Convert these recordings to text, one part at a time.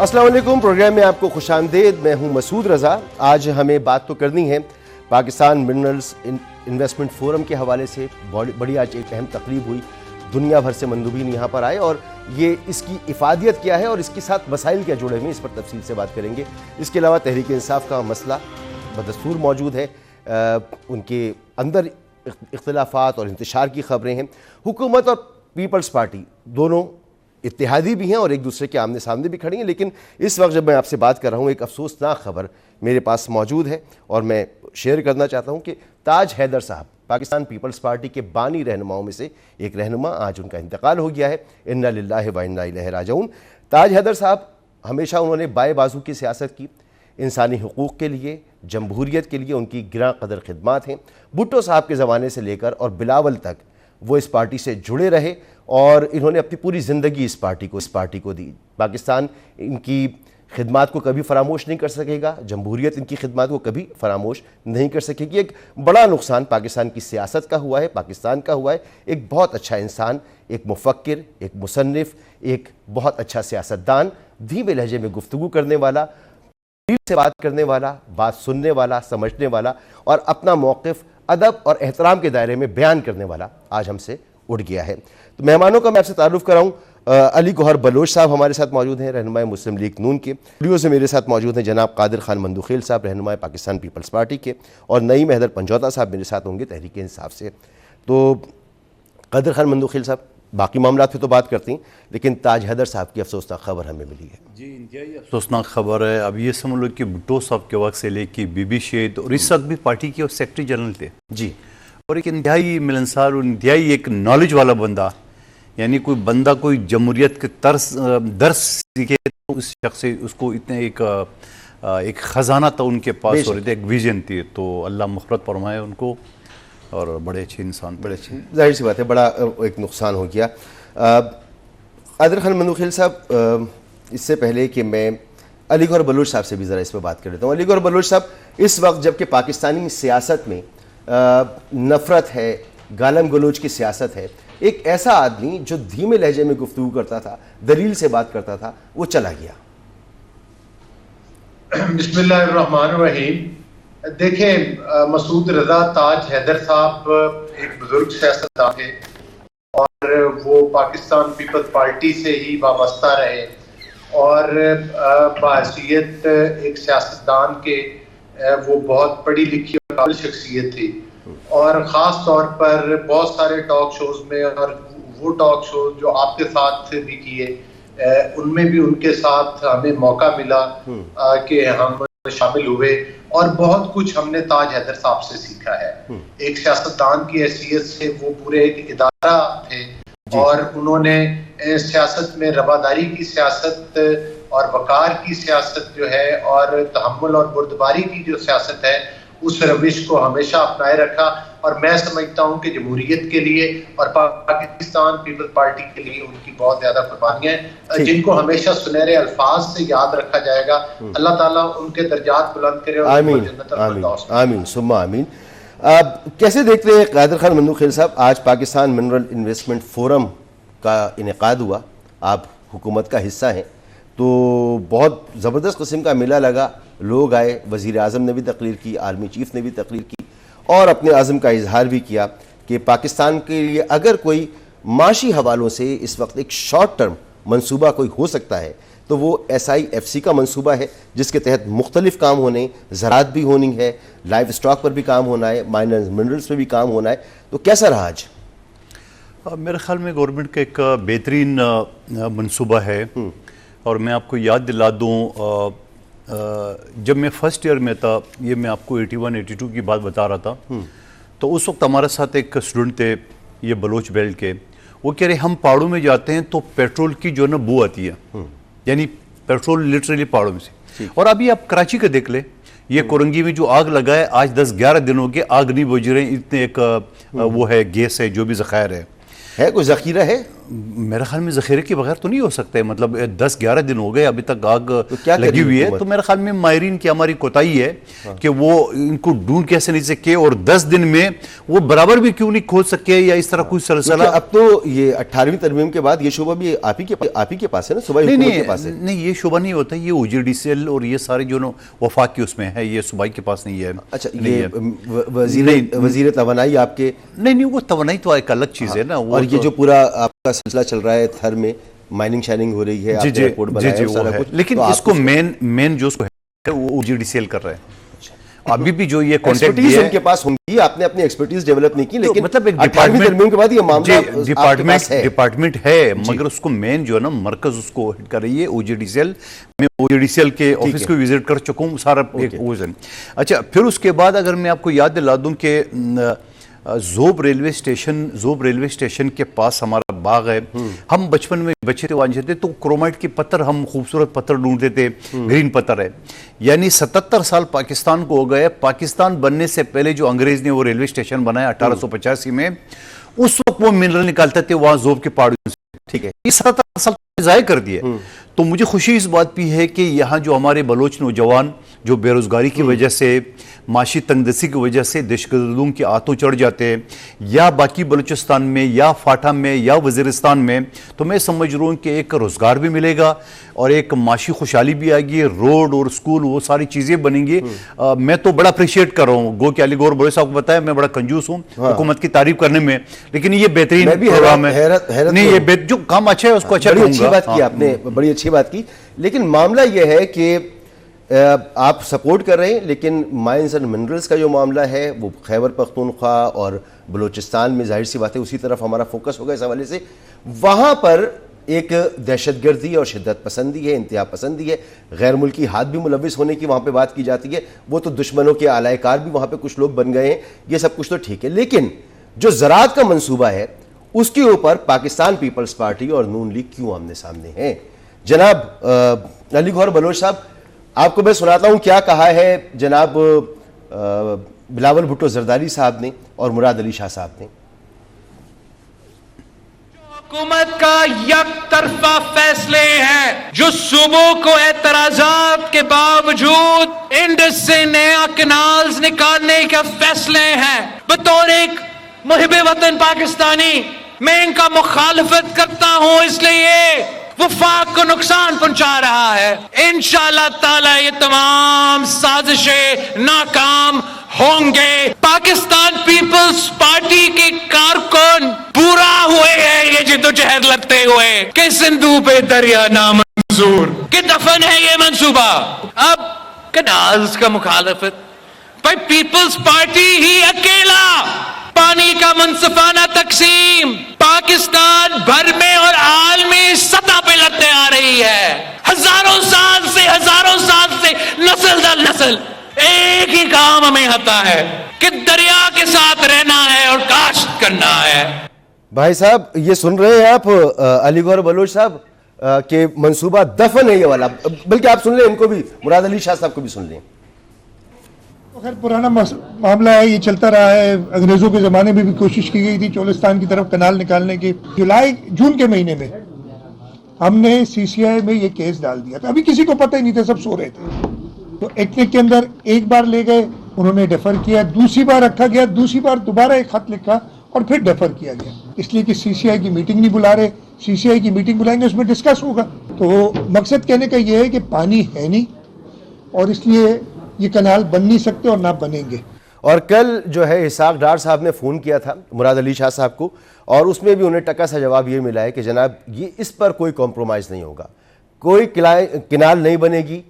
अस्सलाम वालेकुम। प्रोग्राम में आपको खुशामदीद। मैं हूं मसूद रज़ा। आज हमें बात तो करनी है पाकिस्तान मिनरल्स इन्वेस्टमेंट फोरम के हवाले से। बड़ी आज एक अहम तकरीब हुई, दुनिया भर से मंदूबीन यहाँ पर आए और ये इसकी इफादियत क्या है और इसके साथ मसाइल क्या जुड़े हुए हैं, इस पर तफसील से बात करेंगे। इसके अलावा तहरीक इंसाफ का मसला बदस्तूर मौजूद है, उनके अंदर इख्तिलाफात और इंतशार की खबरें हैं। हुकूमत और पीपल्स पार्टी दोनों इत्तेहादी भी हैं और एक दूसरे के आमने सामने भी खड़ी हैं, लेकिन इस वक्त जब मैं आपसे बात कर रहा हूँ एक अफसोसनाक खबर मेरे पास मौजूद है और मैं शेयर करना चाहता हूँ कि ताज हैदर साहब पाकिस्तान पीपल्स पार्टी के बानी रहनुमाओं में से एक रहनुमा, आज उनका इंतकाल हो गया है। इन्ना लिल्लाहि व इन्ना इलैहि राजिऊन। ताज हैदर साहब हमेशा उन्होंने बाएं बाजू की सियासत की, इंसानी हुकूक़ के लिए, जमहूरियत के लिए उनकी गिरां कदर खिदमात हैं। भुट्टो साहब के ज़माने से लेकर और बिलावल तक वो इस पार्टी से जुड़े रहे और इन्होंने अपनी पूरी ज़िंदगी इस पार्टी को दी। पाकिस्तान इनकी खिदमात को कभी फरामोश नहीं कर सकेगा, जमहूरियत इनकी खिदमात को कभी फरामोश नहीं कर सकेगी। एक बड़ा नुकसान पाकिस्तान की सियासत का हुआ है, पाकिस्तान का हुआ है। एक बहुत अच्छा इंसान, एक मुफक्किर, एक मुसन्निफ, एक बहुत अच्छा सियासतदान, धीमे लहजे में गुफ्तगू करने वाला, दिल से बात करने वाला, बात सुनने वाला, समझने वाला और अपना मौक़िफ़ अदब और एहतराम के दायरे में बयान करने वाला आज हमसे उठ गया है। तो मेहमानों का मैं आपसे तारुफ कराऊं। अली गौहर बलोच साहब हमारे साथ मौजूद हैं, रहनुमाए मुस्लिम लीग नून के। स्टूडियो से मेरे साथ मौजूद हैं जनाब कादिर खान मंदुखेल साहब, रहनुमाए पाकिस्तान पीपल्स पार्टी के, और नईम हैदर पंजौता साहब मेरे साथ होंगे तहरीक इंसाफ से। तो कादिर खान मंदुखेल साहब, बाकी मामला पे तो बात करती हैं, लेकिन ताज हैदर साहब की अफसोसनाक खबर हमें मिली है। जी, इंतहाई अफसोसनाक खबर है। अब ये समझ लो कि भुट्टो साहब के वक्त से लेके बीबी शेद और इस वक्त भी पार्टी के सेक्रेटरी जनरल थे जी, और एक इंतहाई मिलनसार और इंतहाई एक नॉलेज वाला बंदा, यानी कोई बंदा कोई जमहूरियत के दर्स सीखे तो उस शख्स से उसको इतने एक ख़जाना था उनके पास और एक विजन थी। तो अल्लाह मग़फ़िरत फरमाए उनको, और बड़े अच्छे इंसान, बड़े अच्छे। जाहिर सी बात है, बड़ा एक नुकसान हो गया। कादिर खान मंदुखेल साहब, इससे पहले कि मैं अली गौहर बलोच साहब से भी ज़रा इस पर बात कर लेता हूँ। अली गौहर बलोच साहब, इस वक्त जबकि पाकिस्तानी सियासत में नफ़रत है, गालम गलोच की सियासत है, एक ऐसा आदमी जो धीमे लहजे में गुफ्तगू करता था, दलील से बात करता था, वो चला गया। बिस्मिल्लाहिर्रहमानिर्रहीम। देखें, मसूद रजा ताज हैदर साहब एक बुजुर्ग सियासतदान थे और वो पाकिस्तान पीपल्स पार्टी से ही वाबस्ता रहे और बहैसियत एक सियासतदान के वो बहुत पढ़ी लिखी और काबिल शख्सियत थी और ख़ास तौर पर बहुत सारे टॉक शोज़ में, और वो टॉक शो जो आपके साथ भी किए उनमें भी उनके साथ हमें मौका मिला कि हम शामिल हुए और बहुत कुछ हमने ताज हैदर साहब से सीखा है। एक सियासतदान की हैसियत से वो पूरे एक इदारा थे और उन्होंने सियासत में रवादारी की सियासत और वकार की सियासत जो है और तहम्मुल और बुर्दबारी की जो सियासत है उस रविश को हमेशा अपनाए रखा। और मैं समझता हूं कि जमहूरियत के लिए और पाकिस्तान पीपल्स पार्टी के लिए उनकी बहुत ज्यादा कुर्बानियां हैं जिनको हमेशा सुनहरे अल्फाज से याद रखा जाएगा। अल्लाह ताला उनके दर्जात बुलंद करे और आमीन आमीन आमीन सुम्मा आमीन। कैसे देखते हैं कादिर खान मंदुखेल साहब, आज पाकिस्तान मिनरल इन्वेस्टमेंट फोरम का इनेकाद हुआ, आप हुकूमत का हिस्सा हैं, तो बहुत ज़बरदस्त किस्म का मेला लगा, लोग आए, वज़ीर आज़म ने भी तकरीर की, आर्मी चीफ ने भी तकरीर की और अपने आज़म का इजहार भी किया कि पाकिस्तान के लिए अगर कोई माशी हवालों से इस वक्त एक शॉर्ट टर्म मंसूबा कोई हो सकता है तो वो SIFC का मंसूबा है, जिसके तहत मुख्तलिफ काम होने, ज़राअत भी होनी है, लाइफ स्टॉक पर भी काम होना है, माइनर मिनरल्स पर भी काम होना है। तो कैसा रहा आज? मेरे ख्याल में गवर्नमेंट का एक बेहतरीन मंसूबा है और मैं आपको याद दिला दूँ, जब मैं फर्स्ट ईयर में था, ये मैं आपको 81-82 की बात बता रहा था, तो उस वक्त हमारे साथ एक स्टूडेंट थे ये बलोच बेल्ट के, वो कह रहे हम पहाड़ों में जाते हैं तो पेट्रोल की जो है ना बू आती है, यानी पेट्रोल लिटरली पहाड़ों में से। और अभी आप कराची का देख ले, ये कोरंगी में जो आग लगा है, आज 10-11 दिनों के आग नहीं बुझ रहे, इतने एक वो है गैस है जो भी ज़खायर है कोई ज़ख़ीरा है मेरे ख्याल में जखीरे के बगैर तो नहीं हो सकता है, मतलब 10-11 दिन हो गए अभी तक आग क्या लगी हुई है। तो मेरे ख्याल में माहिरीन की हमारी कोताही है कि वो इनको ढूंढ कैसे नहीं सके, और 10 दिन में वो बराबर भी क्यों नहीं खोज सके, या इस तरह कोई सिलसिला। अब तो ये 18वीं तरमीम के बाद ये शोबा भी आप ही के पास है ना, सूबाई हुकूमत के पास है। नहीं, ये शोबा नहीं होता, ये OGDCL और ये सारे जो वफाक के उसमें है, ये सूबाई के पास नहीं है। अच्छा, ये वजीर तवानाई आपके नहीं, वो तवानाई तो एक अलग चीज है ना। और ये जो पूरा आपका सिलसिला चल रहा है, थर में माइनिंग शाइनिंग हो रही है, आपने रिपोर्ट बनाया है, सारा कुछ, लेकिन तो इसको मेन जो है वो OGDCL कर रहे हैं। अभी भी जो ये कॉन्टेक्ट है उनके पास होंगी, आपने अपनी एक्सपर्टीज डेवलप नहीं की, लेकिन तो मतलब एक 18वीं तरमीम के बाद ये मामला डिपार्टमेंट है, मगर उसको मेन जो है ना मरकज उसको हिट कर रही है OGDCL। मैं OGDCL के ऑफिस को विजिट कर चुका हूँ सारा एक ओजन। अच्छा, फिर उसके बाद अगर मैं आपको याद दिला दूं कि ज़ोब रेलवे स्टेशन के पास हमारा बाग है। हम बचपन में बच्चे थे, वहाँ थे तो क्रोमाइट के पत्थर, हम खूबसूरत पत्थर ढूंढते थे, ग्रीन पत्थर है। यानी 77 साल पाकिस्तान को हो गए। पाकिस्तान बनने से पहले जो अंग्रेज ने वो रेलवे स्टेशन बनाया 1885 में, उस वक्त वो मिनरल निकालते थे वहाँ ज़ोब के पहाड़ियों से। ठीक है, ये 77 साल ज़ाय कर दिए। तो मुझे खुशी इस बात भी है कि यहाँ जो हमारे बलोच नौजवान जो बेरोजगारी की वजह से, माशी तंगदस्ती की वजह से दहशतगर्दों के आंतों चढ़ जाते हैं, या बाकी बलूचिस्तान में या फाटा में या वजीरिस्तान में, तो मैं समझ रहा हूँ कि एक रोज़गार भी मिलेगा और एक माशी खुशहाली भी आएगी, रोड और स्कूल वो सारी चीज़ें बनेंगी। मैं तो बड़ा अप्रिशिएट कर रहा हूँ। गो के अली गौर बड़े साहब को बताया मैं बड़ा कंजूस हूँ हुकूमत की तारीफ करने में, लेकिन ये बेहतरीन प्रोग्राम है। नहीं, ये जो काम अच्छा है उसको अच्छा अच्छी बात की आपने, बड़ी अच्छी बात की। लेकिन मामला यह है कि आप सपोर्ट कर रहे हैं, लेकिन माइंस एंड मिनरल्स का जो मामला है वो खैबर पख्तूनख्वा और बलूचिस्तान में, जाहिर सी बात है उसी तरफ हमारा फोकस होगा इस हवाले से। वहाँ पर एक दहशतगर्दी और शिद्दत पसंदी है, इंतहा पसंदी है, गैर मुल्की हाथ भी मुलविस होने की वहाँ पे बात की जाती है। वो तो दुश्मनों के आलायकार भी वहाँ पे कुछ लोग बन गए हैं, ये सब कुछ तो ठीक है। लेकिन जो ज़राअत का मंसूबा है उसके ऊपर पाकिस्तान पीपल्स पार्टी और नून लीग क्यों आमने सामने हैं? जनाब अली गौहर बलोच साहब, आपको मैं सुनाता हूं क्या कहा है जनाब बिलावल भुट्टो जरदारी साहब ने और मुराद अली शाह साहब ने। हुकूमत का यकतरफा फैसले हैं जो सूबों को एतराजात के बावजूद इंडस से नया कैनाल्स निकालने के फैसले हैं। बतौर एक मुहिब वतन पाकिस्तानी मैं इनका मुखालफत करता हूं, इसलिए वफाक को नुकसान पहुंचा रहा है। इंशाअल्लाह ताला ये तमाम साजिशें नाकाम होंगे। पाकिस्तान पीपल्स पार्टी के कारकुन पूरा हुए हैं ये जिद्दोजहद लगते हुए कि सिंधु पे दरिया नामंजूर कि दफन है ये मंसूबा। अब कैनाल्स का मुखालफत भाई पीपल्स पार्टी ही अकेला, पानी का मुनसिफाना तकसीम पाकिस्तान भर में और आलमी सतह पे लड़ते आ रही है। हजारों साल से नस्ल दर नस्ल एक ही काम हमें आता है कि दरिया के साथ रहना है और काश्त करना है। भाई साहब ये सुन रहे हैं आप अली गौहर बलोच साहब के मंसूबा दफन है ये वाला, बल्कि आप सुन लें इनको भी, मुराद अली शाह साहब को भी सुन लें। खैर पुराना मामला है, ये चलता रहा है। अंग्रेजों के ज़माने में भी कोशिश की गई थी चोलिस्तान की तरफ कनाल निकालने की। जून के महीने में हमने CCI में ये केस डाल दिया था। अभी किसी को पता ही नहीं था, सब सो रहे थे। तो एक्टिक के अंदर एक बार ले गए, उन्होंने डेफर किया, दूसरी बार रखा गया, दूसरी बार दोबारा एक खत लिखा और फिर डेफर किया गया, इसलिए कि CCI की मीटिंग नहीं बुला रहे। CCI की मीटिंग बुलाएंगे उसमें डिस्कस होगा। तो मकसद कहने का ये है कि पानी है नहीं और इसलिए ये कनाल बन नहीं सकते और ना बनेंगे। और कल जो है इसाक डार साहब ने फ़ोन किया था मुराद अली शाह साहब को, और उसमें भी उन्हें टका सा जवाब ये मिला है कि जनाब ये इस पर कोई कॉम्प्रोमाइज़ नहीं होगा, कोई किनाल नहीं बनेगी,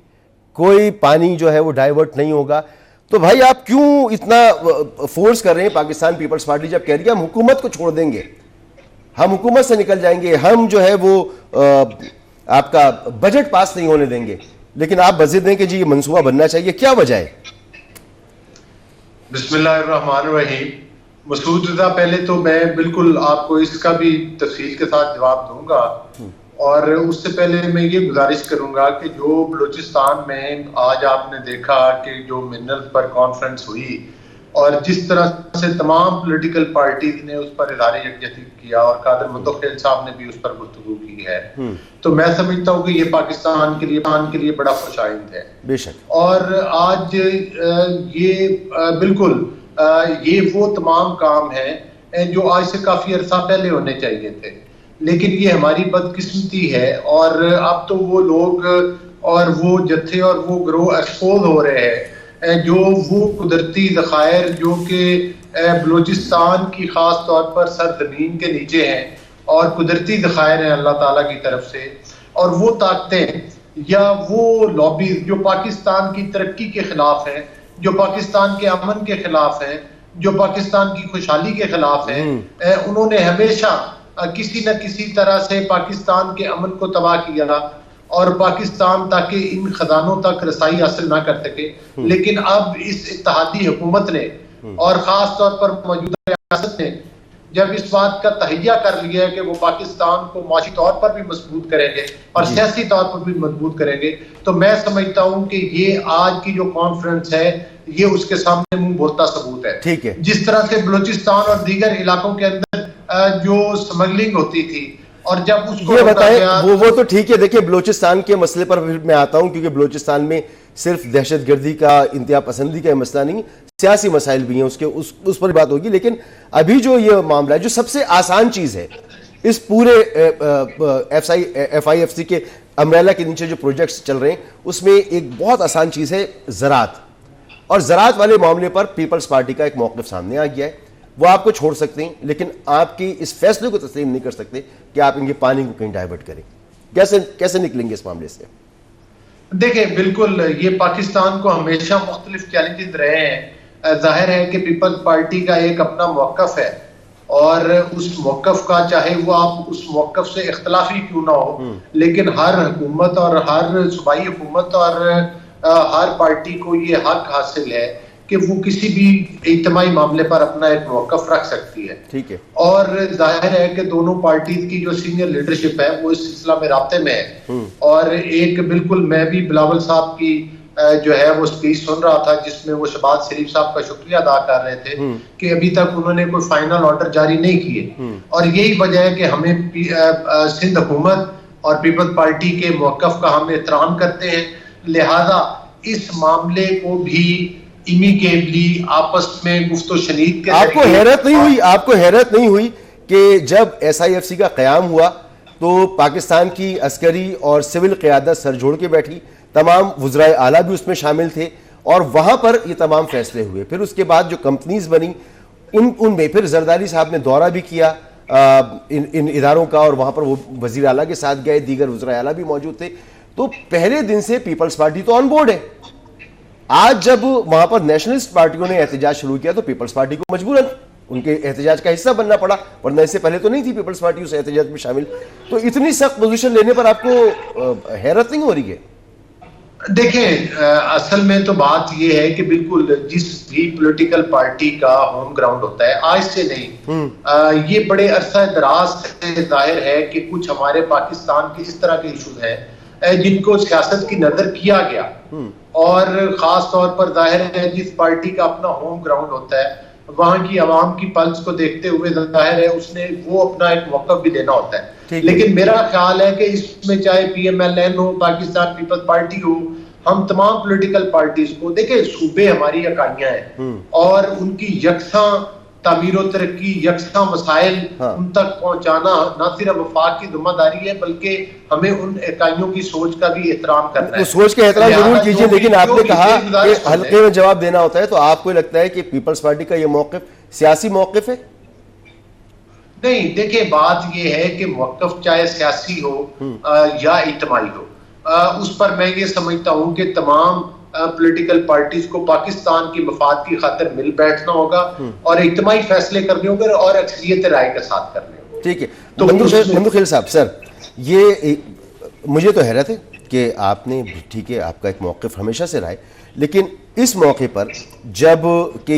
कोई पानी जो है वो डाइवर्ट नहीं होगा। तो भाई आप क्यों इतना फोर्स कर रहे हैं पाकिस्तान पीपल्स पार्टी, जब कह रही है हम हुकूमत को छोड़ देंगे, हम हुकूमत से निकल जाएंगे, हम जो है वो आपका बजट पास नहीं होने देंगे, लेकिन आप बजिद दें कि जी ये मंसूबा बनना चाहिए, क्या वजह है? बिस्मिल्लाहिर्रहमानिर्रहीम। मसूद रज़ा, पहले तो मैं बिल्कुल आपको इसका भी तफसील के साथ जवाब दूंगा, और उससे पहले मैं ये गुजारिश करूंगा कि जो बलूचिस्तान में आज आपने देखा कि जो मिनरल पर कॉन्फ्रेंस हुई, और जिस तरह से तमाम पॉलिटिकल पार्टीज ने उस पर इज़हार यकजहती किया और कादर मुंतखिल साहब ने भी उस पर गुफ्तगू की है, तो मैं समझता हूँ कि ये पाकिस्तान के लिए बड़ा खुशाइंद है बेशक। और आज ये बिल्कुल ये वो तमाम काम हैं जो आज से काफी अरसा पहले होने चाहिए थे, लेकिन ये हमारी बदकिस्मती है और अब तो वो लोग और वो जत्थे और वो ग्रोह एक्सपोज हो रहे हैं जो वो कुदरती ज़खायर जो कि बलूचिस्तान की खास तौर पर सरजमीन के नीचे हैं और कुदरती ज़खायर हैं अल्लाह ताला की तरफ से, और वो ताकतें या वो लॉबीज जो पाकिस्तान की तरक्की के खिलाफ हैं, जो पाकिस्तान के अमन के खिलाफ हैं, जो पाकिस्तान की खुशहाली के खिलाफ हैं, उन्होंने हमेशा किसी न किसी तरह से पाकिस्तान के अमन को तबाह किया और पाकिस्तान ताकि इन खजानों तक रसाई हासिल ना कर सके। लेकिन अब इस इत्तेहादी हुकूमत ने और खास तौर पर मौजूदा रियासत ने जब इस बात का तहैया कर लिया है कि वो पाकिस्तान को माशी तौर पर भी मजबूत करेंगे और सियासी तौर पर भी मजबूत करेंगे, तो मैं समझता हूँ कि ये आज की जो कॉन्फ्रेंस है ये उसके सामने मुंह बोलता सबूत है। ठीक है। जिस तरह से बलूचिस्तान और दीगर इलाकों के अंदर जो स्मगलिंग होती थी और जब उसको ये बताएं वो तो ठीक है। देखिए बलूचिस्तान के मसले पर मैं आता हूं क्योंकि बलूचिस्तान में सिर्फ दहशतगर्दी का इंतहा पसंदी का मसला नहीं, सियासी मसाइल भी हैं, उस पर बात होगी। लेकिन अभी जो ये मामला है, जो सबसे आसान चीज है इस पूरे FIFC के अम्ब्रेला के नीचे जो प्रोजेक्ट्स चल रहे हैं उसमें एक बहुत आसान चीज है ज़राअत, और ज़राअत वाले मामले पर पीपल्स पार्टी का एक मौक़िफ़ सामने आ गया है। वो आपको छोड़ सकते हैं लेकिन आपकी इस फैसले को तस्लीम नहीं कर सकते कि आप इनके पानी को कहीं डाइवर्ट करें। कैसे निकलेंगे इस मामले से? देखिए बिल्कुल ये पाकिस्तान को हमेशा मुख्तलिफ चैलेंजेस रहे हैं। जाहिर है कि पीपल्स पार्टी का एक अपना मौक़िफ़ है और उस मौक़िफ़ का चाहे वो आप उस मौक़िफ़ से इख्तलाफी क्यों ना हो, लेकिन हर हुकूमत और हर सूबाई हुकूमत और हर पार्टी को ये हक हासिल है कि वो किसी भी इज्तिमाई मामले पर अपना एक मौक़िफ़ रख सकती है। ठीक है। और जाहिर है कि दोनों पार्टीज की जो सीनियर लीडरशिप है वो इस सिलसिला में राब्ते में है। और एक बिल्कुल मैं भी बिलावल साहब की जो है वो स्पीच सुन रहा था जिसमें वो शहबाज शरीफ साहब का शुक्रिया अदा कर रहे थे कि अभी तक उन्होंने कोई फाइनल ऑर्डर जारी नहीं किए, और यही वजह है कि हमें सिंध हुकूमत और पीपल्स पार्टी के मौक़िफ़ का हम एहतराम करते हैं। लिहाजा इस मामले को भी इमीकेबली आपस में गुफ्तो शनीद के आपको हैरत नहीं हुई कि जब SIFC का क़याम हुआ तो पाकिस्तान की अस्करी और सिविल क़यादत सर जोड़ के बैठी, तमाम वज़राए आला भी उसमें शामिल थे और वहाँ पर ये तमाम फैसले हुए। फिर उसके बाद जो कंपनीज बनी उनमें फिर जरदारी साहब ने दौरा भी किया इन इदारों का और वहाँ पर वो वज़ीर आला के साथ गए, दीगर वज़राए आला भी मौजूद थे। तो पहले दिन से पीपल्स पार्टी तो ऑन बोर्ड है। आज जब वहाँ पर नेशनलिस्ट पार्टियों ने एहतजाज शुरू किया तो पीपल्स पार्टी को मजबूरन उनके एहतजाज का हिस्सा बनना पड़ा, वरना इससे पहले तो नहीं थी पीपल्स पार्टी उस एहतजाज में शामिल। तो इतनी सख्त पोजीशन लेने पर आपको हैरत नहीं हो रही है? देखें असल में तो बात यह है कि बिल्कुल जिस भी पॉलिटिकल पार्टी का होम ग्राउंड होता है, आज से नहीं ये बड़े अरसा दराज से जाहिर है कि कुछ हमारे पाकिस्तान के इस तरह के इशूज हैं जिनको सियासत की नजर किया गया, और खास तौर पर जाहिर है जिस पार्टी का अपना होम ग्राउंड होता है वहां की आवाम की पल्स को देखते हुए जाहिर है उसने वो अपना एक मौक़िफ़ भी देना होता है। लेकिन मेरा ख्याल है कि इसमें चाहे PMLN हो, पाकिस्तान पीपल्स पार्टी हो, हम तमाम पॉलिटिकल पार्टीज को देखें, सूबे हमारी इकाइयां हैं और उनकी यकसा तामीर और तरक्की, यकसा मसाइल उन तक पहुंचाना ना सिर्फ वफाक की जिम्मेदारी है बल्कि हमें उन इकाइयों की सोच का भी एहतराम करना है। सोच के एहतराम जरूर कीजिए, लेकिन आपने कहा कि हल्के में जवाब देना होता है, तो आपको लगता है कि पीपल्स पार्टी का ये मौक़िफ़ सियासी मौक़िफ़ है? नहीं, देखिए बात ये है कि मौक़िफ़ चाहे सियासी हो या इज्तिमाई हो, उस पर मैं ये समझता हूँ कि तमाम पॉलिटिकल पार्टीज को पाकिस्तान की मफाद की खातिर मिल बैठना होगा और इज्तिमाई फैसले करने होंगे और अक्सरियत राय के साथ करने होंगे। ठीक है। तो मंदू साहब, सर ये मुझे तो हैरत है कि आपने, ठीक है आपका एक मौक़िफ़ हमेशा से रहा है, लेकिन इस मौके पर जब कि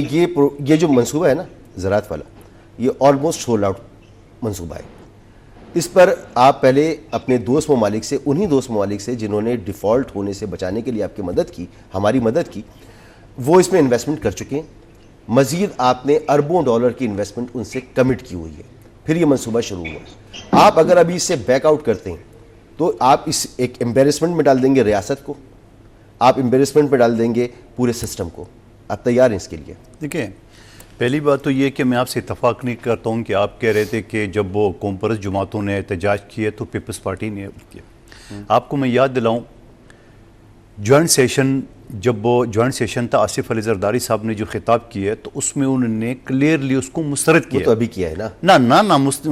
ये जो मंसूबा है ना ज़राअत वाला, ये ऑलमोस्ट सोल्ड आउट मंसूबा है। इस पर आप पहले अपने दोस्त ममालिक से, उन्हीं दोस्त ममालिक से जिन्होंने डिफ़ॉल्ट होने से बचाने के लिए आपकी मदद की, हमारी मदद की, वो इसमें इन्वेस्टमेंट कर चुके हैं। मजीद आपने अरबों डॉलर की इन्वेस्टमेंट उनसे कमिट की हुई है, फिर ये मंसूबा शुरू हुआ। आप अगर अभी इससे बैकआउट करते हैं तो आप इस एक एम्बेरसमेंट में डाल देंगे रियासत को, आप एम्बेरसमेंट में डाल देंगे पूरे सिस्टम को। आप तैयार हैं इसके लिए? देखिए, पहली बात तो ये कि मैं आपसे इतफाक़ नहीं करता हूँ कि आप कह रहे थे कि जब वो कॉमपर्स जमातों ने एहतजाज किए तो पीपल्स पार्टी ने किया। आपको मैं याद दिलाऊँ, जॉइंट सेशन, जब वो जॉइंट सेशन था, आसिफ अली जरदारी साहब ने जो खिताब किया तो उसमें उन्होंने क्लियरली उसको मुस्तरद किया। तो अभी किया है ना?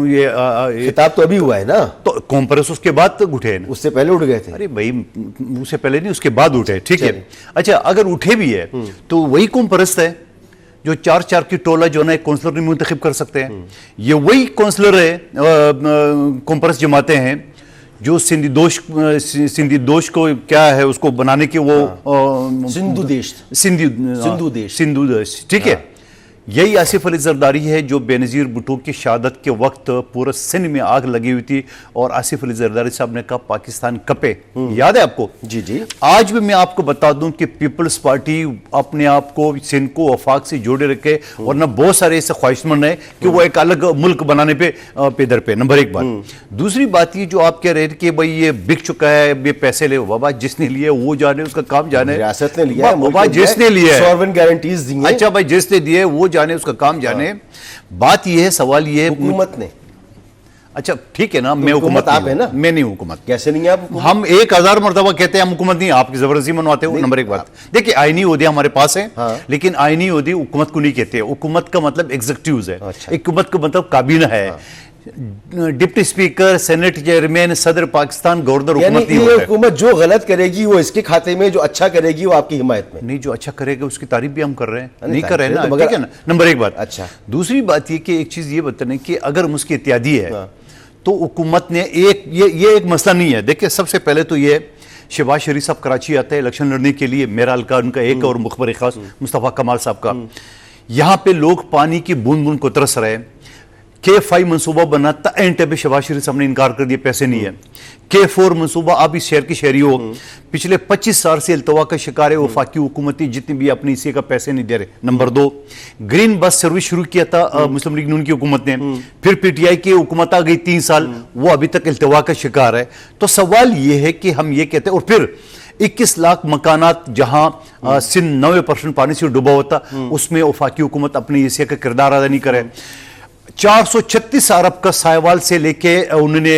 ये खिताब तो अभी हुआ है ना? तो कॉन्फ्रेंस उसके बाद तक उठे ना? उससे पहले उठ गए थे। अरे भाई, उससे पहले नहीं, उसके बाद उठे, ठीक है। अच्छा, अगर उठे भी है तो वही कॉन्फ्रेंस है जो 4-4 की टोला जो ना एक काउंसलर नहीं मुंतखब कर सकते हैं। ये वही काउंसलर है, कॉन्फ्रेंस जमाते हैं जो सिंधी दोष को क्या है उसको बनाने के वो सिंधु देश, ठीक है। यही आसिफ अली जरदारी है जो बेनज़ीर भुट्टो की शहादत के वक्त पूरा सिंध में आग लगी हुई थी और आसिफ अली जरदारी साहब ने कहा पाकिस्तान कपे। याद है आपको? जी जी। आज भी मैं आपको बता दूं कि पीपल्स पार्टी अपने आप को सिंध को वफाक से जोड़े रखे और ना बहुत सारे ऐसे ख्वाहिशमंद है कि वो एक अलग मुल्क बनाने पे पेदर पे। नंबर एक बात। दूसरी बात ये जो आप कह रहे थे कि भाई ये बिक चुका है, ये पैसे ले, बाबा जिसने लिए वो जाने, उसका काम जाने। रियासत ने लिया है, जिसने लिया है, सॉवरेन गारंटीज दी हैं। अच्छा भाई, जिसने दिए वो जाने, उसका काम जाने। बात यह है, सवाल यह है, हुकूमत ने। अच्छा ठीक है ना, मैं हुकूमत आप है ना? मैं नहीं हुकूमत। कैसे नहीं आप? हम 1000 मरतबा कहते हैं हम हुकूमत नहीं, आपकी जबरदस्ती मनवाते हो। नंबर एक बात, देखिए आईनी ओहदे हमारे पास है, लेकिन आईनी ओहदे हुकूमत को नहीं कहते। हुकूमत का मतलब एग्जीक्यूटिव है, हुकूमत का मतलब काबीना है, डिप्टी स्पीकर, सेनेट चेयरमैन, सदर पाकिस्तान, गवर्नर हुकूमत नहीं होता है। हुकूमत जो गलत करेगी वो इसके खाते में, जो अच्छा करेगी वो आपकी हिमायत में। नहीं, जो अच्छा करेगा उसकी तारीफ भी हम कर रहे हैं, नहीं कर रहे हैं ना, ठीक है ना। नंबर एक बात। अच्छा, दूसरी बात ये कि एक चीज ये बताने कि अगर मुझकी इत्यादी है तो हुकूमत ने ये एक मसला नहीं है। देखिए, सबसे पहले तो ये शहबाज शरीफ साहब कराची आते हैं इलेक्शन लड़ने के लिए, मेरा हल्का उनका एक और मुखबर खास मुस्तफ़ा कमाल साहब का। यहाँ पे लोग पानी की बूंद बूंद को तरस रहे हैं। K5 मंसूबा बना था, एंड पे शहबाज शरीफ साहब ने इनकार कर दिया, पैसे नहीं है। K4 मंसूबा, आप इस शहर की शहरी हो, पिछले 25 साल से अल्तवा का शिकार है वफाकी हुकूमती, जितनी भी अपनी इसी का पैसे नहीं दे रहे। नंबर 2, ग्रीन बस सर्विस शुरू किया था मुस्लिम लीग नून की हुकूमत ने, फिर PTI की हुकूमत आ गई 3 साल, वो अभी तक अल्तवा का शिकार है। तो सवाल ये है कि हम ये कहते हैं, और फिर 21 लाख मकानात जहां सिंध 90% पानी से डूबा होता, उसमें वफाकी हुकूमत अपनी हिस्से का किरदार अदा नहीं करे। 436 अरब का साहिवाल से लेके उन्होंने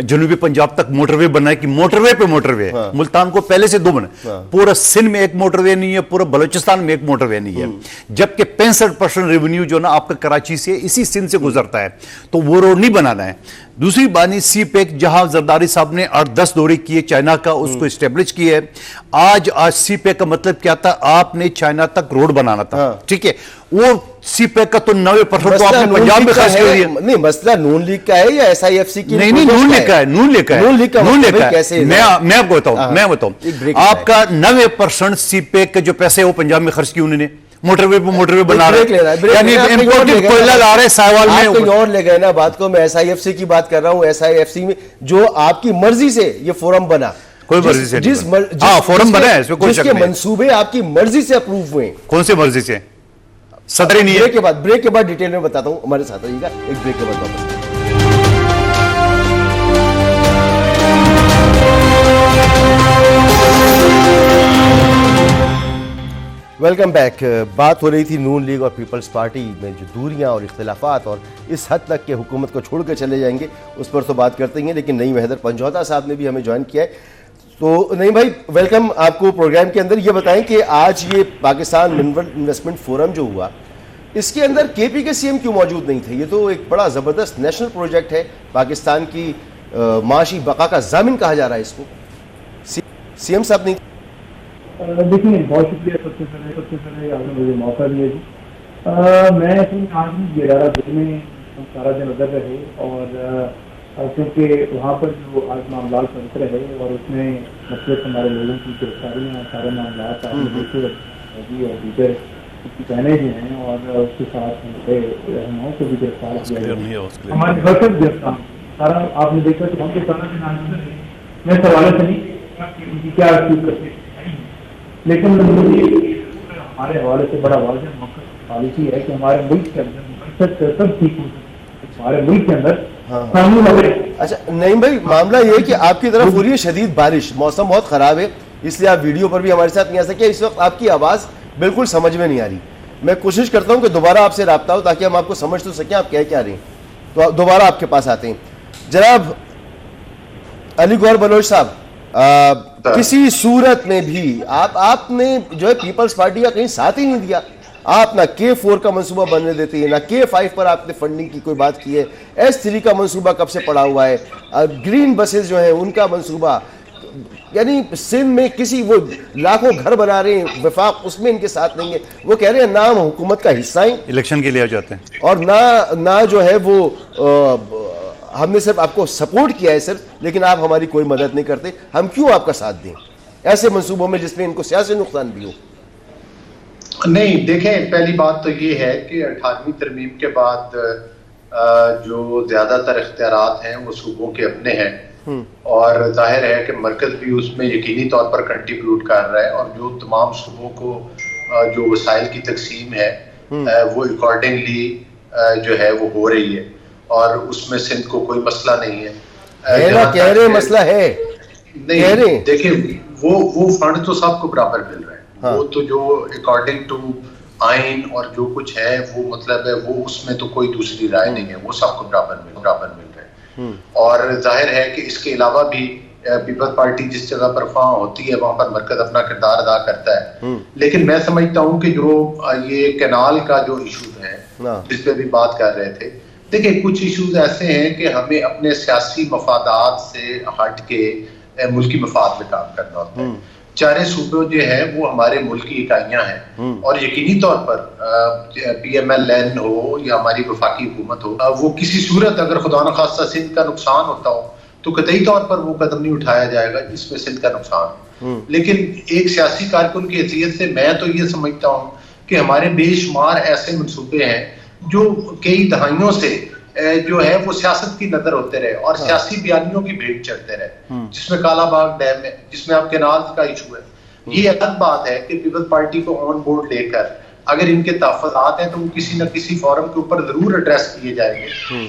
जनूबी पंजाब तक मोटरवे बनाया कि मोटरवे पे मोटरवे है। मुल्तान को पहले से 2 बने, पूरा सिंध में एक मोटरवे नहीं है, पूरा बलूचिस्तान में एक मोटरवे नहीं है। जबकि 65% रेवेन्यू जो ना आपका कराची से इसी सिंध से गुजरता है, तो वो रोड नहीं बनाना है। दूसरी बानी सी पैक, जहां जरदारी साहब ने 8-10 दौरे किए चाइना का, उसको स्टेब्लिश किया है। आज सी पैक का मतलब क्या था? आपने चाइना तक रोड बनाना था, ठीक है। वो सी पैक का तो 90% तो आपने पंजाब में खर्च कर दिया। नहीं, मसला नून लीग का है या SIFC की? नहीं, नून लीग का है, नून लीग का है। कैसे? मैं आपको बताऊं, आपका 90% सी पैक के जो पैसे वो पंजाब में खर्च किए उन्होंने, मोटरवे पे मोटरवे बना रहे हैं, यानी इंपोर्टेड कोयला ला रहे साहिवाल में। कहीं और ले गए ना बात को। मैं SIFC की बात कर रहा हूं। SIFC में जो आपकी मर्जी से ये फोरम बना, कोई मर्जी से फोरम बना है, इसमें कोई शक नहीं। मंसूबे आपकी मर्जी से अप्रूव हुए। कौन से मर्जी से? सदर ही नहीं है। ब्रेक के बाद डिटेल में बताता हूं, हमारे साथ रहिएगा। एक ब्रेक के बाद वापस। Welcome back. बात हो रही थी नून लीग और पीपल्स पार्टी में जो दूरियां और इख्तिलाफात और इस हद तक के हुकूमत को छोड़ कर चले जाएंगे, उस पर तो बात करते ही हैं। लेकिन नईम हैदर पंजौता साहब ने भी हमें ज्वाइन किया है। तो नईम भाई, वेलकम आपको प्रोग्राम के अंदर। ये बताएं कि आज ये पाकिस्तान मिनरल इन्वेस्टमेंट फोरम जो हुआ, इसके अंदर KP के CM क्यों मौजूद नहीं थे? ये तो एक बड़ा ज़बरदस्त नेशनल प्रोजेक्ट है, पाकिस्तान की माशी बका का ज़ामिन कहा जा रहा है इसको। CM साहब नहीं? देखिए, बहुत शुक्रिया सबसे पहले आपने मुझे मौका दिया जी। मैं आज गिरारा दिल में हम सारा दिन उधर रहे, और क्योंकि वहाँ पर जो आज मामला चलते रहे और उसमें मतलब हमारे लोगों की गिरफ्तारियाँ, सारे मामला और दीगर उसकी बहनें भी हैं, और उसके साथ हमारे रहनुमाओं को भी गिरफ्तार किया गया, हमारे वर्कर्स गिरफ्तार। सारा आपने देखा कि हम सारा दिन मैं सवाल से नहीं उनकी क्या अचीव करते, लेकिन हमारे हवाले से बड़ा वाज़ेह मौक़िफ़ पॉलिसी है कि हमारे मुल्क के अंदर सब ठीक हो सकता है, हमारे मुल्क के अंदर कानून अगर। अच्छा नहीं भाई, मामला ये है कि आपकी तरफ हो रही है शदीद बारिश, मौसम बहुत ख़राब है, इसलिए आप वीडियो पर भी हमारे साथ नहीं आ सके। इस वक्त आपकी आवाज़ बिल्कुल समझ में नहीं आ रही। मैं कोशिश करता हूँ कि दोबारा आपसे रब्ता हो ताकि हम आपको समझ तो सकें आप कह क्या रहे हैं। तो दोबारा आपके पास आते हैं। जनाब अली गौहर बलोच साहब, किसी सूरत में भी आपने जो है पीपल्स पार्टी का कहीं साथ ही नहीं दिया। आप ना K4 का मंसूबा बनने देते हैं, ना K5 पर आपने फंडिंग की कोई बात की है। S3 का मंसूबा कब से पड़ा हुआ है, ग्रीन बसेस जो है उनका मंसूबा, यानी सिंध में किसी वो लाखों घर बना रहे हैं वफाक, उसमें इनके साथ नहीं है। वो कह रहे हैं ना हम हुकूमत का हिस्सा हैं, इलेक्शन के लिए आ जाते हैं, और ना जो है वो हमने सिर्फ आपको सपोर्ट किया है सिर्फ, लेकिन आप हमारी कोई मदद नहीं करते। हम क्यों आपका साथ दें ऐसे मंसूबों में जिसमें इनको सियासी नुकसान भी हो? नहीं, देखें, पहली बात तो ये है कि 18वीं तरमीम के बाद जो ज्यादातर इख्तियारात हैं वो सूबों के अपने हैं, और जाहिर है कि मरकज भी उसमें यकीनी तौर पर कंट्रीब्यूट कर रहा है, और जो तमाम सूबों को जो वसाइल की तकसीम है वो अकॉर्डिंगली जो है वो हो रही है, और उसमें सिंध को कोई मसला नहीं है। कह रहे मसला है नहीं, देखिए वो फंड तो सबको बराबर मिल रहा है। हाँ। वो तो जो अकॉर्डिंग टू आइन और जो कुछ है वो मतलब है वो उसमें तो कोई दूसरी राय नहीं है, वो सबको बराबर मिल रहा है। और जाहिर है कि इसके अलावा भी पीपल्स पार्टी जिस जगह पर फॉर्म होती है वहां पर मरकज अपना किरदार अदा करता है। लेकिन मैं समझता हूँ कि जो ये कैनाल का जो इशू है जिस पे भी बात कर रहे थे, देखिए कुछ इश्यूज ऐसे हैं कि हमें अपने सियासी मफादात से हट के मुल्की मफाद में काम करना होता है। चारे सूबे जो है वो हमारे मुल्क की इकाइयां हैं, और यकीनी तौर पर PMLN हो या हमारी वफाकी हुकूमत हो, वो किसी सूरत अगर खुदा न खास्ता सिंध का नुकसान होता हो तो कतई तौर पर वो कदम नहीं उठाया जाएगा जिसमें सिंध का नुकसान। लेकिन एक सियासी कारकुन की हैसियत से मैं तो ये समझता हूँ कि हमारे बेशुमार ऐसे मंसूबे हैं जो कई दहाइयों से जो है वो सियासत की नजर होते रहे और सियासी बयानियों की भेंट चढ़ते रहे, जिसमें कालाबाग डैम है, जिसमें आप केनाल का इशू है। ये अलग बात है कि पीपल्स पार्टी को ऑन बोर्ड लेकर अगर इनके तहफ़्फ़ुज़ात हैं तो वो किसी न किसी फोरम के ऊपर जरूर एड्रेस किए जाएंगे,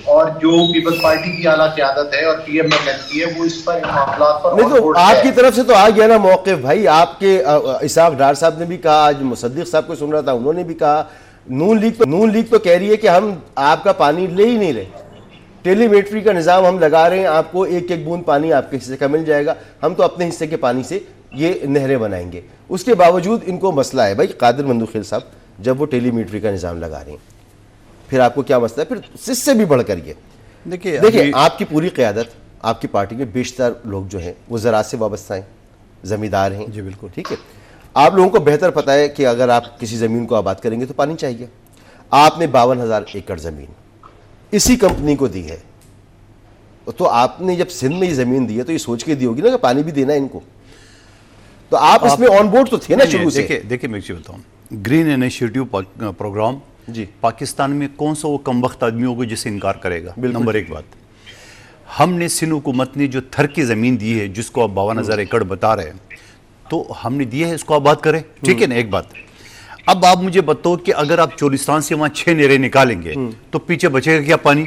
और जो पीपल्स पार्टी की आला क़यादत है और PMLN की है वो इस पर मामलात पर नहीं, तो आपकी तरफ से तो आ गया ना मौक़िफ़ भाई। आपके इसाक डार साहब ने भी कहा, आज मुसद्दिक़ साहब को सुन रहा था, उन्होंने भी कहा, नून लीग तो कह रही है कि हम आपका पानी ले ही नहीं रहे, टेलीमेट्री का निज़ाम हम लगा रहे हैं, आपको एक एक बूंद पानी आपके हिस्से का मिल जाएगा, हम तो अपने हिस्से के पानी से ये नहरें बनाएंगे। उसके बावजूद इनको मसला है भाई। कादिर मंदूखेल साहब, जब वो टेलीमेट्री का निज़ाम लगा रहे हैं फिर आपको क्या मसला है? फिर इससे भी बढ़कर ये देखिए आपकी पूरी क़यादत, आपकी पार्टी के बेशतर लोग जो हैं वो ज़राअत से वाबस्ता हैं, ज़मींदार हैं। जी बिल्कुल ठीक है। आप लोगों को बेहतर पता है कि अगर आप किसी ज़मीन को आबाद करेंगे तो पानी चाहिए। आपने 52,000 एकड़ ज़मीन इसी कंपनी को दी है, तो आपने जब सिंध में ये ज़मीन दी है तो ये सोच के दी होगी ना कि पानी भी देना है इनको, तो आप इसमें ऑन बोर्ड तो थे ना शुरू से। देखिए मैं बताऊँ, ग्रीन इनिशिएटिव प्रोग्राम जी पाकिस्तान में कौन सा वो कमबख्त आदमी होगा जिसे इनकार करेगा? नंबर एक बात, हमने सिंध हुकूमत ने जो थर की ज़मीन दी है जिसको आप 52,000 एकड़ बता रहे हैं, तो हमने दिया है, इसको आबाद करें, ठीक है ना। एक बात, अब आप मुझे बताओ कि अगर आप चोलिस्तान से वहां 6 नहरें निकालेंगे तो पीछे बचेगा क्या पानी?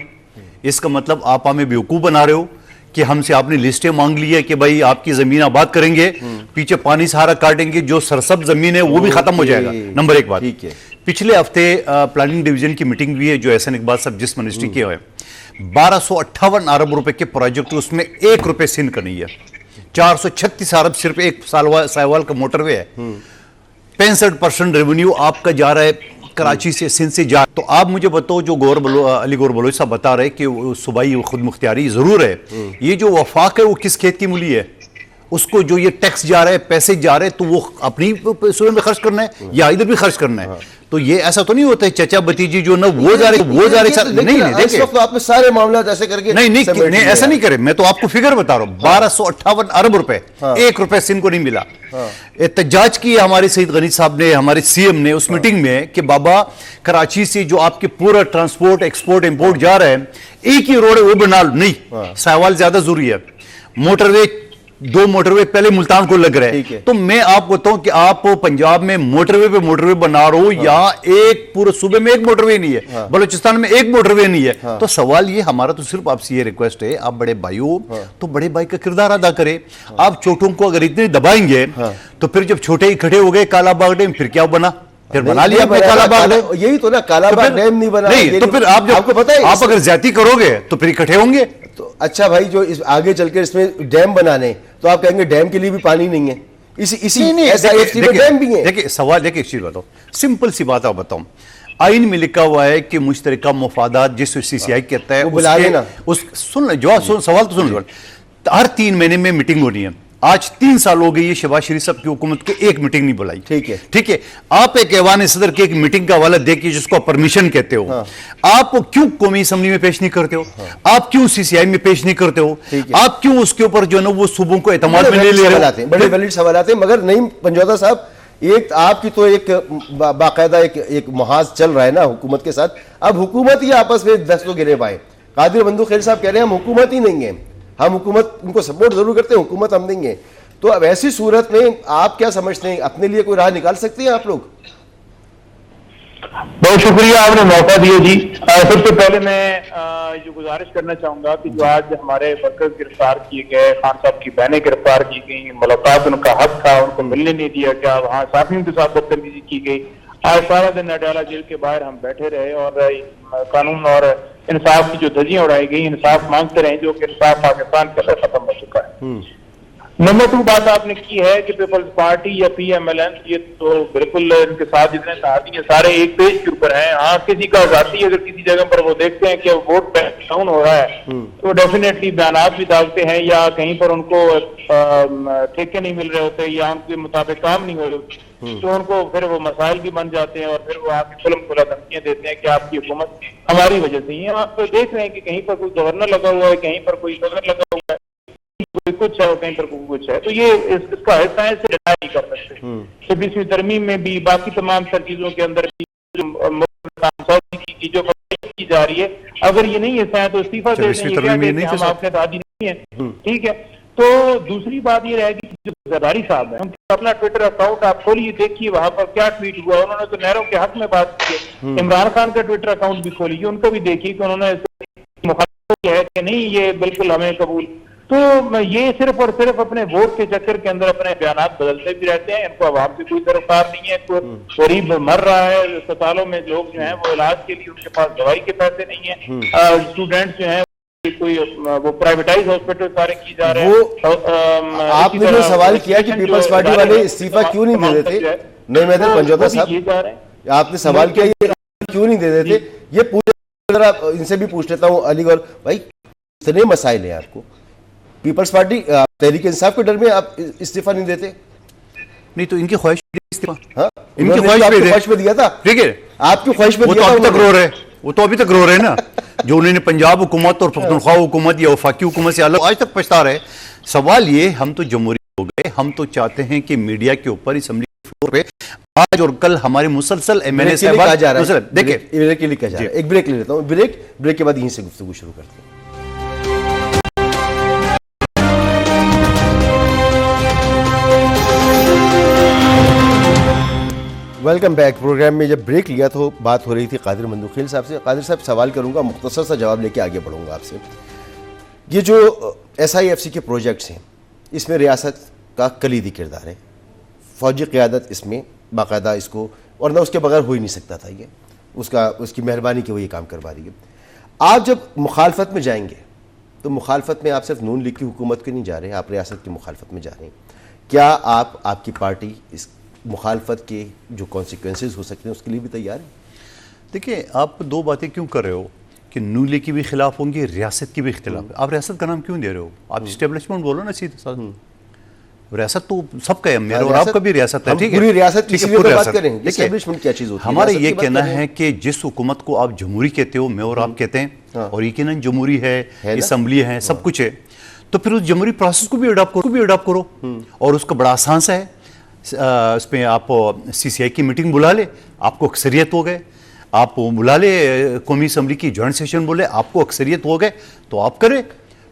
इसका मतलब आप हमें बेवकूफ बना रहे हो कि हमसे आपने लिस्टें मांग ली है कि भाई आपकी जमीन आबाद करेंगे, पीछे पानी सहारा काटेंगे, जो सरसब जमीन है वो भी खत्म हो जाएगा। नंबर एक बात, पिछले हफ्ते प्लानिंग डिवीजन की मीटिंग हुई है जो एहसन इकबाल साहब जिस मिनिस्ट्री के हैं, 1258 अरब रुपए के प्रोजेक्ट, उसमें 1 रुपए सिंध का नहीं है। 436 अरब सिर्फ एक साहिवाल का मोटरवे है। 65% रेवेन्यू आपका जा रहा है कराची से, सिंध से जा। तो आप मुझे बताओ, जो अली गौहर बलोच साहब बता रहे कि सूबाई खुद मुख्तियारी जरूर है, ये जो वफाक है वो किस खेत की मूली है? उसको जो ये टैक्स जा रहा है, पैसे जा रहे हैं, तो वो अपनी सूबे में खर्च करना है या इधर भी खर्च करना है? तो ये ऐसा तो नहीं होता है चचा भतीजी जो ना वो जा रहे नहीं, इस वक्त आपने सारे मामला ऐसे करके नहीं ऐसा नहीं करे। मैं तो आपको फिगर बता रहा हूँ, 1258 अरब रुपए, 1 रुपए सिंध को नहीं मिला। एहतजाज किया हमारे सईद गनी साहब ने, हमारे CM ने उस मीटिंग में कि बाबा कराची से जो आपके पूरा ट्रांसपोर्ट एक्सपोर्ट इंपोर्ट जा रहा है, एक ही रोड है वो बना लो। नहीं, साहिवाल ज्यादा जरूरी है, मोटरवे 2 मोटरवे पहले मुल्तान को लग रहे ठीक है। हैं, तो मैं आपको बताऊं कि आप पंजाब में मोटरवे पे मोटरवे बना रहे हो, यहाँ एक पूरे सूबे में एक मोटरवे नहीं है, बलूचिस्तान में एक मोटरवे नहीं है। तो सवाल ये हमारा तो सिर्फ आपसे ये रिक्वेस्ट है, आप बड़े भाई हो तो बड़े भाई का किरदार अदा करें। आप छोटों को अगर इतने दबाएंगे तो फिर जब छोटे ही खड़े हो गए काला बाग डैम, फिर क्या बना? फिर बना लिया आपने काला बाग डैम। यही तो ना, काला बाग डैम नहीं बना। नहीं तो फिर आप आपको पता है आप अगर ज्यादा करोगे तो फिर इकट्ठे होंगे। तो अच्छा भाई, जो इस आगे चलकर इसमें डैम बनाने, तो आप कहेंगे डैम के लिए भी पानी नहीं है। इसी SIFC में डैम भी है। देखिए सवाल, देखिए एक चीज बताओ, सिंपल सी बात आप बताऊं, आइन में लिखा हुआ है कि मुश्तरका मुफादात जिस CCI कहता है, वो बुला लेना। सुन जो सवाल तो सुन लो, हर 3 महीने में मीटिंग होनी है। आज 3 साल हो गए ये शहबाज शरीफ साहब की हुकूमत के एक मीटिंग नहीं बुलाई। ठीक है, ठीक है। आप एक ऐवान सदर की एक मीटिंग का हवाला देखिए जिसको परमिशन कहते हो। आप क्यों कौमी असम्बली में पेश नहीं करते हो? आप क्यों CCI में पेश नहीं करते हो? आप क्यों उसके ऊपर जो है ना वो सूबों को एतमाद में ले रहे हो? बड़े वैलिड सवाल आते हैं, मगर नहीं पंजौदा साहब, एक आपकी तो एक बाकायदा एक मुहाज चल रहा है ना हुकूमत के साथ। अब हुकूमत ही आपस में दस्तों गिरे पाए। कादिर बंदूक खैर साहब कह रहे हैं हम हुकूमत ही नहीं है, हम हुकूमत उनको सपोर्ट जरूर करते हैं, हुकूमत हम देंगे। तो अब ऐसी सूरत में आप क्या समझते हैं, अपने लिए कोई राह निकाल सकते हैं आप लोग? बहुत शुक्रिया, आपने मौका दिया जी। सबसे पहले मैं जो गुजारिश करना चाहूंगा कि जो आज हमारे वर्कर्स गिरफ्तार किए गए, खान साहब की बहनें गिरफ्तार की गई, मुलाकात उनका हक था, उनको मिलने नहीं दिया गया, वहाँ साथियों के साथ बदतमीजी की गई। आज सारा दिन अडयाला जेल के बाहर हम बैठे रहे और कानून और इंसाफ की जो धज्जियां उड़ाई गई, इंसाफ मांगते रहे, जो कि इंसाफ पाकिस्तान के अंदर खत्म हो चुका है। नंबर 2 बात आपने की है कि पीपल्स पार्टी या PMLN, ये तो बिल्कुल इनके साथ जितने साथी हैं सारे एक पेज के ऊपर हैं। हाँ, किसी का जाती अगर किसी जगह पर वो देखते हैं कि वोट डाउन हो रहा है तो डेफिनेटली बयानात भी डालते हैं, या कहीं पर उनको ठेके नहीं मिल रहे होते या उनके मुताबिक काम नहीं हो रहे, तो उनको फिर वो मसाइल भी बन जाते हैं और फिर वो आके खुलम खुला धमकियां देते हैं कि आपकी हुकूमत हमारी वजह से ही है। आप देख रहे हैं कि कहीं पर कोई गवर्नर लगा हुआ है, कहीं पर कोई सदर लगा हुआ है, कोई कुछ है और कहीं पर कुछ है। तो ये इसका हिस्सा है, इसे डिनाई नहीं कर सकते। 26वीं तरमीम में भी, बाकी तमाम तर चीजों के अंदर भी जो की जा रही है, अगर ये नहीं हिस्सा है तो इस्तीफा दे दें, हम आपके दादी नहीं है। ठीक है। तो दूसरी बात ये रहेगी जो जरदारी साहब है, अपना ट्विटर अकाउंट आप खोलिए, देखिए वहां पर क्या ट्वीट हुआ। उन्होंने तो नहरों के हक में बात की है। इमरान खान का ट्विटर अकाउंट भी खोलिए, उनको भी देखिए कि उन्होंने मुखालिफ है कि नहीं, ये बिल्कुल हमें कबूल। तो ये सिर्फ और सिर्फ अपने वोट के चक्कर के अंदर अपने बयानात बदलते भी रहते हैं। इनको आवाम से कोई सरोकार नहीं है। कोई गरीब मर रहा है अस्पतालों में, लोग जो हैं वो इलाज के लिए उनके पास दवाई के पैसे नहीं है। स्टूडेंट्स जो हैं कोई वो प्राइवेटाइज हॉस्पिटल सारे की जा रहे हैं। वो आपने जो सवाल किया कि पीपल्स पार्टी वाले इस्तीफा क्यों नहीं दे देते, नहीं मैं तो पंजौदा साहब आपने सवाल किया ये क्यों नहीं दे देते, ये पूछ इनसे भी पूछ लेता हूँ। अलीगढ़ भाई, इतने मसाइल हैं आपको, पीपल्स पार्टी तहरीक इंसाफ के डर में आप इस्तीफा नहीं देते? नहीं तो इनकी ख्वाहिश इस्तीफा, हाँ, इनकी ख्वाहिश में दिया था। ठीक है, आपकी ख्वाहिश में वो तो अभी तक रो रहे, वो तो अभी तक रो रहे ना जो उन्होंने पंजाब हुकूमत और पख्तूनख्वा हुकूमत या वफाकी हुकूमत से अलग आज तक पछता रहे। सवाल ये, हम तो जमहूरी हो गए, हम तो चाहते हैं कि मीडिया के ऊपर असेंबली फ्लोर पे आज और कल हमारी मुसलसल MLA साहब देखिए एक ब्रेक ले लेता हूँ, ब्रेक के बाद यहीं से गुफ्तगू शुरू करते हैं। Welcome back. प्रोग्राम में जब ब्रेक लिया तो बात हो रही थी कादिर मंदूखील साहब से। कादिर साहब, सवाल करूंगा, मुख्तसर सा जवाब लेके आगे बढ़ूंगा आपसे। ये जो SIFC के प्रोजेक्ट्स हैं, इसमें रियासत का कलीदी किरदार है, फौजी क़यादत इसमें बाकायदा इसको, और ना उसके बगैर हो ही नहीं सकता था, ये उसकी मेहरबानी की वो ये काम करवा रही है। आप जब मुखालफत में जाएंगे तो मुखालफत में आप सिर्फ नून लीग की हुकूमत के नहीं जा रहे हैं, आप रियासत की मुखालफत में जा रहे हैं। क्या आपकी पार्टी इस मुखालफत के जो कॉन्सिक्वेंसेस हो सकते हैं उसके लिए भी तैयार है? देखिए, आप 2 बातें क्यों कर रहे हो कि नून लीग की भी खिलाफ होंगी, रियासत की भी खिलाफ। आप रियासत का नाम क्यों दे रहे हो? आप इस्टेब्लिशमेंट बोलो ना सीधे साथ। रियासत तो सबका है, मेरा और आपका भी रियासत है। ठीक है, पूरी रियासत की बात करें, इस्टेब्लिशमेंट क्या चीज होती है? हमारा ये कहना है कि जिस हुकूमत को आप जमहूरी कहते हो, मैं और आप कहते हैं, और यकीनन जमहूरी है, असम्बली है, सब कुछ है, तो फिर उस जमहूरी प्रोसेस को भी अडॉप्ट करो। और उसका बड़ा आसान सा है, इसमें आप CCI की मीटिंग बुला ले, आपको अक्सरियत हो गए। आप बुला ले कौमी असम्बली की जॉइंट सेशन बोले, आपको अक्सरियत हो गए, तो आप करें।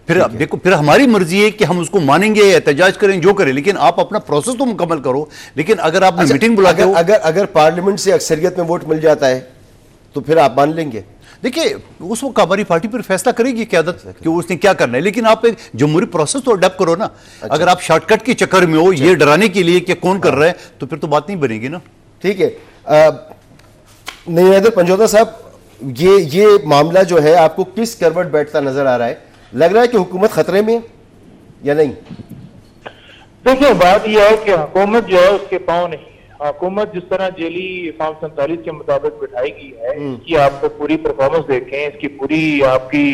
फिर देखो, फिर हमारी मर्जी है कि हम उसको मानेंगे, एहतजाज करें, जो करें, लेकिन आप अपना प्रोसेस तो मुकम्मल करो। लेकिन अगर आप मीटिंग बुलाते हो, अगर पार्लियामेंट से अक्सरियत में वोट मिल जाता है तो फिर आप मान लेंगे? देखिए उस वक्त हमारी पार्टी पर फैसला करेगी क्यादत कि उसने क्या करना है, लेकिन आप एक जमहूरी प्रोसेस तो अडेप्ट करो ना। अगर आप शॉर्टकट के चक्कर में हो, ये डराने के लिए कि कौन कर रहा है, तो फिर तो बात नहीं बनेगी ना। ठीक है, नहीं हैदर पंजोता साहब, ये मामला जो है आपको किस करवट बैठता नजर आ रहा है? लग रहा है कि हुकूमत खतरे में या नहीं? देखिए, बात यह है कि हुकूमत जो है उसके पाँव नहीं है। हुकूमत जिस तरह जेली फॉर्म 47 के मुताबिक बिठाई गई है, इसकी आपको पूरी परफॉर्मेंस देखें, इसकी पूरी आपकी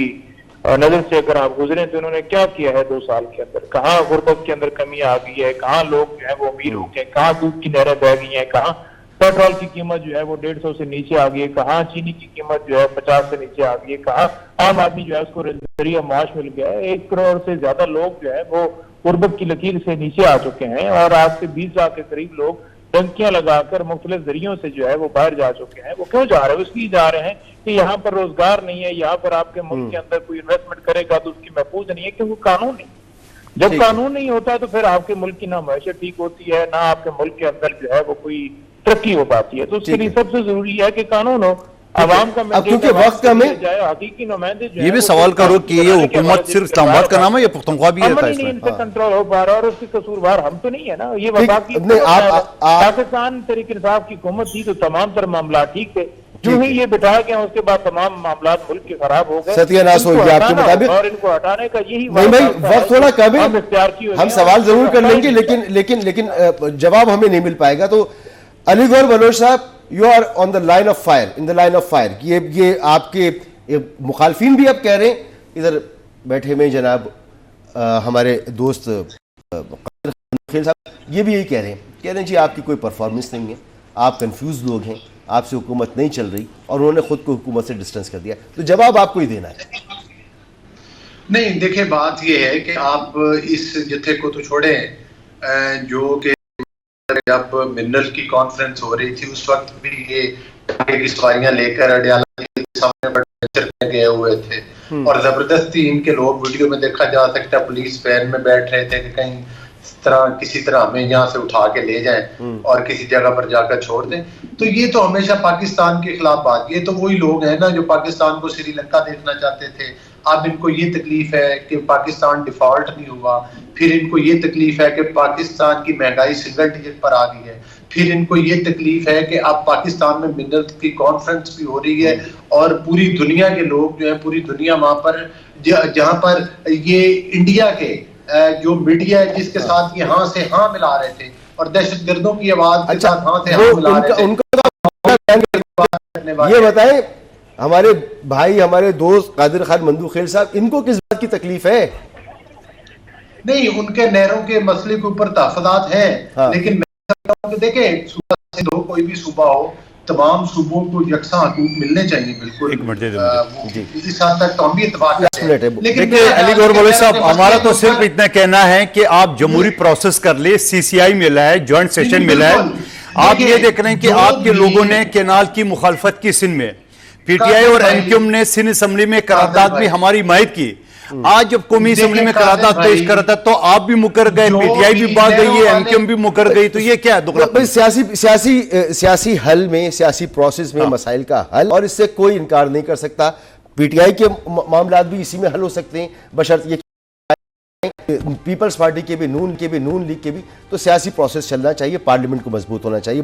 नजर से अगर आप गुजरे तो इन्होंने क्या किया है 2 साल के अंदर। कहाँ गुर्बत के अंदर कमी आ गई है, कहाँ लोग जो है वो अमीर हो गए, कहाँ दूध की नहरें बह गई हैं, कहाँ पेट्रोल की कीमत जो है वो 150 से नीचे आ गई है, कहाँ चीनी की कीमत जो है 50 से नीचे आ गई है, कहाँ आम आदमी जो है उसको जरिया माश मिल गया है। 1 करोड़ से ज्यादा लोग जो है वो गुर्बत की लकीर से नीचे आ चुके हैं और आज से 20 लाख के करीब लोग टंकियां लगाकर मुख्तलिफ जरियों से जो है वो बाहर जा चुके हैं। वो क्यों जा रहे हैं? इसलिए जा रहे हैं कि यहाँ पर रोजगार नहीं है, यहाँ पर आपके मुल्क के अंदर कोई इन्वेस्टमेंट करेगा तो उसकी महफूज नहीं है, क्योंकि कानून नहीं। जब कानून नहीं होता तो फिर आपके मुल्क की ना मैशत ठीक होती है, ना आपके मुल्क के अंदर जो है वो कोई तरक्की हो पाती है। तो उसके लिए सबसे जरूरी है कि कानून हो, आवाम का अब क्योंकि वक्त कम है, हकीकी नुमाइंदे ये भी सवाल करो कि ये हुकूमत सिर्फ इस्लामाबाद का नाम है या पुख्तनख्वा भी है? इनसे कंट्रोल हो पा रहा है और उसके कसूरवार हम तो नहीं है ना। ये वफा की पाकिस्तान तहरीक इंसाफ की हुकूमत थी तो तमाम तर मामला ठीक थे, जो ही ये बिठा गया उसके बाद तमाम मामला मुल्क के खराब हो गए, सत्यानाश हो गया आपके मुताबिक। और इनको हटाने का यही नहीं भाई, वक्त थोड़ा कम है, हम सवाल जरूर कर लेंगे, लेकिन जवाब हमें नहीं मिल पाएगा। तो अली गौहर बलोच साहब, you are on the line of fire, in the line of fire. ये आपके मुखालफिन भी अब कह रहे हैं, इधर बैठे में जनाब हमारे दोस्त खेल साहब, ये भी यही कह रहे हैं जी आपकी कोई परफॉर्मेंस नहीं है, आप कंफ्यूज लोग हैं, आपसे हुकूमत नहीं चल रही, और उन्होंने खुद को हुकूमत से डिस्टेंस कर दिया। तो जवाब आपको ही देना है। नहीं, देखिए बात ये है कि आप इस जत्थे को तो छोड़े, जो कि जब मिनरल की कॉन्फ्रेंस हो रही थी उस वक्त भी ये की सवारियां लेकर अडयाला के सामने गए हुए थे और जबरदस्ती इनके लोग, वीडियो में देखा जा सकता है, पुलिस वैन में बैठ रहे थे कि कहीं किसी तरह हमें यहाँ से उठा के ले जाएं और किसी जगह पर जाकर छोड़ दें। तो ये तो हमेशा पाकिस्तान के खिलाफ बात, ये तो वही लोग हैं ना जो पाकिस्तान को श्रीलंका देखना चाहते थे। अब इनको ये तकलीफ है कि पाकिस्तान डिफॉल्ट नहीं हुआ, फिर इनको ये तकलीफ है कि पाकिस्तान की महंगाई सिंगल डिजिट पर आ गई है, फिर इनको ये तकलीफ है कि अब पाकिस्तान में मिनरल की कॉन्फ्रेंस भी हो रही है और पूरी दुनिया के लोग जो है, पूरी दुनिया वहां पर जहां पर ये इंडिया के जो मीडिया है जिसके साथ ये हाँ से हाँ मिला रहे थे और दहशतगर्दों की आवाज के साथ हाँ से हाँ मिला रहे थे। ये बताएं हमारे भाई, हमारे दोस्त कादिर खान मंदूखेल साहब, इनको किस बात की तकलीफ है? नहीं, उनके नहरों के मसले के ऊपर तहफात है, लेकिन मैं समझता हूं कि देखें, सूबा से दो कोई भी सूबा हो, तमाम सूबों को यकसा हकूक मिलने चाहिए। बिल्कुल, एक मिनट इस हद तक तो हम भी इत्तेफाक करते हैं। लेकिन अली गौहर बलोच साहब, हमारा तो सिर्फ इतना कहना है कि आप जमहूरी प्रोसेस कर ले, सीसीआई मिला है, ज्वाइंट सेशन मिला है। आप ये देख रहे हैं कि आपके लोगों ने केनाल की मुखालफत की सिंध में, पीटीआई और एमक्यूएम ने सिंध असेंबली में करारदाद में हमारी हिमायत की। आज जब कौमी असेंबली में करारदाद पेश कर रहा था तो आप भी मुकर गए, पीटीआई भी भाग गई है, एमक्यूएम भी मुकर गई। तो ये क्या है? सियासी हल में, सियासी प्रोसेस में मसाइल का हल, और इससे कोई इनकार नहीं कर सकता। पीटीआई के मामला भी इसी में हल हो सकते हैं, बशर्त ये पीपल्स पार्टी के भी, नून के भी, नून लीग के भी। तो सियासी प्रोसेस चलना चाहिए, पार्लियामेंट को मजबूत होना चाहिए।